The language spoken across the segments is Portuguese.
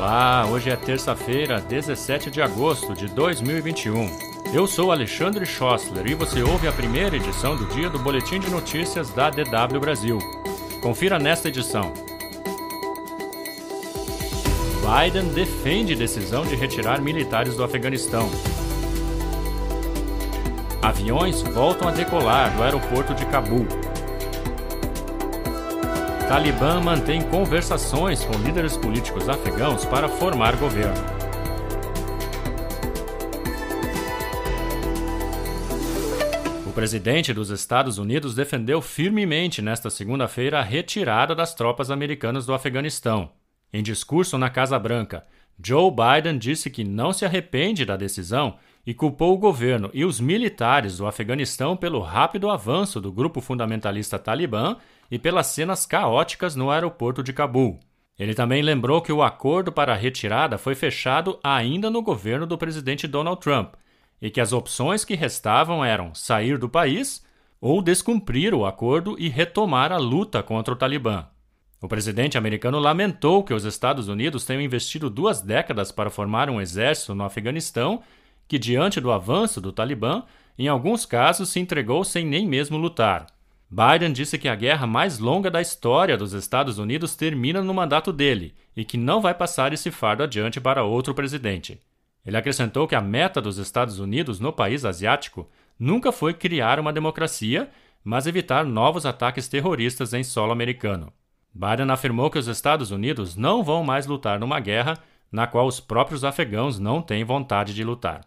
Olá, hoje é terça-feira, 17 de agosto de 2021. Eu sou Alexandre Schossler e você ouve a primeira edição do dia do Boletim de Notícias da DW Brasil. Confira nesta edição. Biden defende decisão de retirar militares do Afeganistão. Aviões voltam a decolar do aeroporto de Cabul. Talibã mantém conversações com líderes políticos afegãos para formar governo. O presidente dos Estados Unidos defendeu firmemente nesta segunda-feira a retirada das tropas americanas do Afeganistão. Em discurso na Casa Branca, Joe Biden disse que não se arrepende da decisão e culpou o governo e os militares do Afeganistão pelo rápido avanço do grupo fundamentalista Talibã e pelas cenas caóticas no aeroporto de Cabul. Ele também lembrou que o acordo para a retirada foi fechado ainda no governo do presidente Donald Trump e que as opções que restavam eram sair do país ou descumprir o acordo e retomar a luta contra o Talibã. O presidente americano lamentou que os Estados Unidos tenham investido 2 décadas para formar um exército no Afeganistão que, diante do avanço do Talibã, em alguns casos se entregou sem nem mesmo lutar. Biden disse que a guerra mais longa da história dos Estados Unidos termina no mandato dele e que não vai passar esse fardo adiante para outro presidente. Ele acrescentou que a meta dos Estados Unidos no país asiático nunca foi criar uma democracia, mas evitar novos ataques terroristas em solo americano. Biden afirmou que os Estados Unidos não vão mais lutar numa guerra na qual os próprios afegãos não têm vontade de lutar.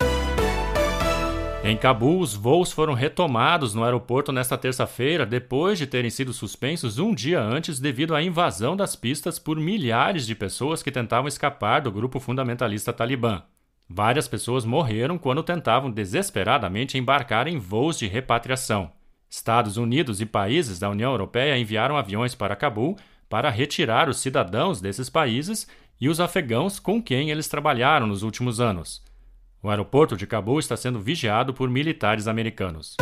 Em Cabul, os voos foram retomados no aeroporto nesta terça-feira depois de terem sido suspensos um dia antes devido à invasão das pistas por milhares de pessoas que tentavam escapar do grupo fundamentalista Talibã. Várias pessoas morreram quando tentavam desesperadamente embarcar em voos de repatriação. Estados Unidos e países da União Europeia enviaram aviões para Cabul para retirar os cidadãos desses países e os afegãos com quem eles trabalharam nos últimos anos. O aeroporto de Cabul está sendo vigiado por militares americanos.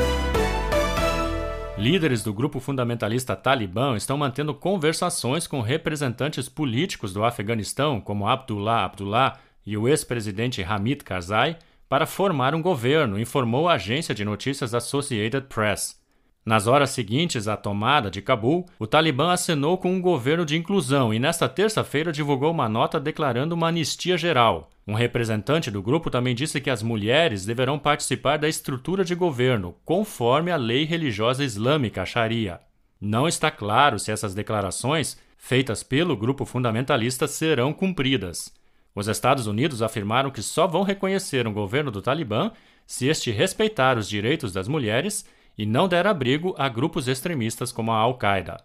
Líderes do grupo fundamentalista Talibã estão mantendo conversações com representantes políticos do Afeganistão, como Abdullah Abdullah e o ex-presidente Hamid Karzai, para formar um governo, informou a agência de notícias Associated Press. Nas horas seguintes à tomada de Cabul, o Talibã acenou com um governo de inclusão e nesta terça-feira divulgou uma nota declarando uma anistia geral. Um representante do grupo também disse que as mulheres deverão participar da estrutura de governo, conforme a lei religiosa islâmica, a Sharia. Não está claro se essas declarações, feitas pelo grupo fundamentalista, serão cumpridas. Os Estados Unidos afirmaram que só vão reconhecer um governo do Talibã se este respeitar os direitos das mulheres e não der abrigo a grupos extremistas como a Al-Qaeda.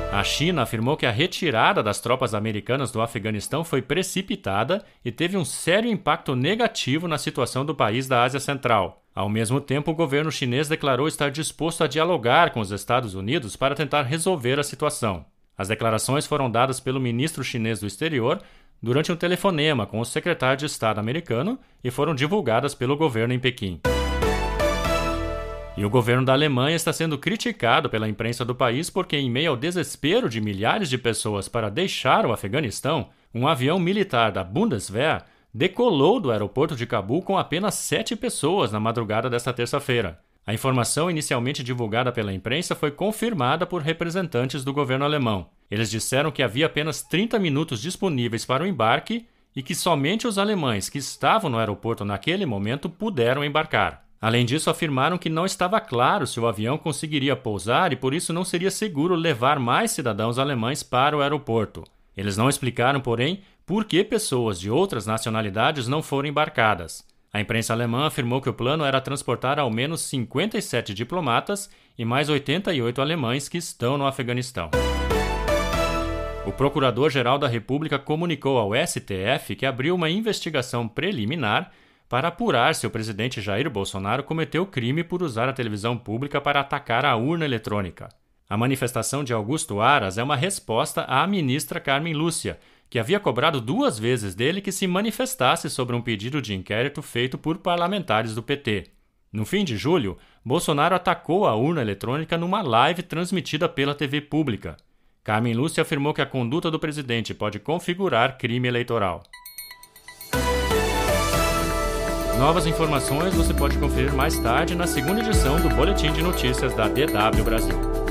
A China afirmou que a retirada das tropas americanas do Afeganistão foi precipitada e teve um sério impacto negativo na situação do país da Ásia Central. Ao mesmo tempo, o governo chinês declarou estar disposto a dialogar com os Estados Unidos para tentar resolver a situação. As declarações foram dadas pelo ministro chinês do exterior durante um telefonema com o secretário de Estado americano e foram divulgadas pelo governo em Pequim. E o governo da Alemanha está sendo criticado pela imprensa do país porque, em meio ao desespero de milhares de pessoas para deixar o Afeganistão, um avião militar da Bundeswehr decolou do aeroporto de Cabul com apenas 7 pessoas na madrugada desta terça-feira. A informação inicialmente divulgada pela imprensa foi confirmada por representantes do governo alemão. Eles disseram que havia apenas 30 minutos disponíveis para o embarque e que somente os alemães que estavam no aeroporto naquele momento puderam embarcar. Além disso, afirmaram que não estava claro se o avião conseguiria pousar e por isso não seria seguro levar mais cidadãos alemães para o aeroporto. Eles não explicaram, porém, por que pessoas de outras nacionalidades não foram embarcadas. A imprensa alemã afirmou que o plano era transportar ao menos 57 diplomatas e mais 88 alemães que estão no Afeganistão. O Procurador-Geral da República comunicou ao STF que abriu uma investigação preliminar para apurar se o presidente Jair Bolsonaro cometeu crime por usar a televisão pública para atacar a urna eletrônica. A manifestação de Augusto Aras é uma resposta à ministra Carmen Lúcia, que havia cobrado 2 vezes dele que se manifestasse sobre um pedido de inquérito feito por parlamentares do PT. No fim de julho, Bolsonaro atacou a urna eletrônica numa live transmitida pela TV pública. Carmen Lúcia afirmou que a conduta do presidente pode configurar crime eleitoral. Novas informações você pode conferir mais tarde na segunda edição do Boletim de Notícias da DW Brasil.